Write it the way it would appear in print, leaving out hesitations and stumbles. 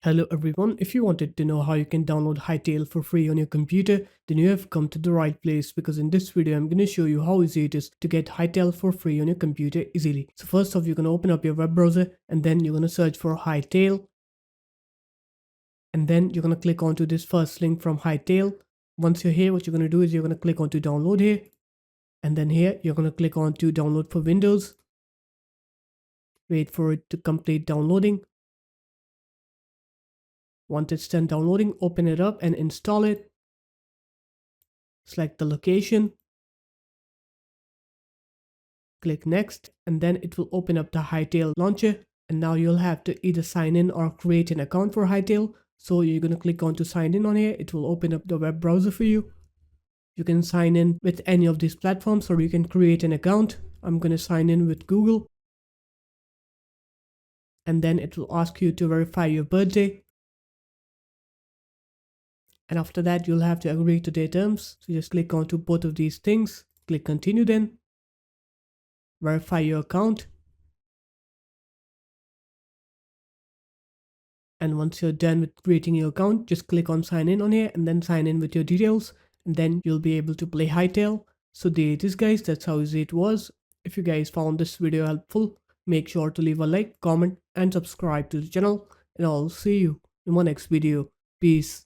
Hello everyone, if you wanted to know how you can download Hytale for free on your computer, then you have come to the right place because in this video I'm going to show you how easy it is to get Hytale for free on your computer easily. So first off, you're going to open up your web browser and then you're going to search for Hytale, and then you're going to click onto this first link from Hytale. Once you're here, what you're going to do is you're going to click onto download here, and then here you're going to click on to download for Windows. Wait for it to complete downloading. Once it's done downloading, open it up and install it. Select the location, click next, and then it will open up the Hytale launcher. And now you'll have to either sign in or create an account for Hytale. So you're going to click on to sign in on here. It will open up the web browser for you. You can sign in with any of these platforms or you can create an account. I'm going to sign in with Google. And then it will ask you to verify your birthday. And after that, you'll have to agree to their terms. So just click on to both of these things. Click continue then. Verify your account. And once you're done with creating your account, just click on sign in on here and then sign in with your details. And then you'll be able to play Hytale. So there it is guys, that's how easy it was. If you guys found this video helpful, make sure to leave a like, comment and subscribe to the channel. And I'll see you in my next video. Peace.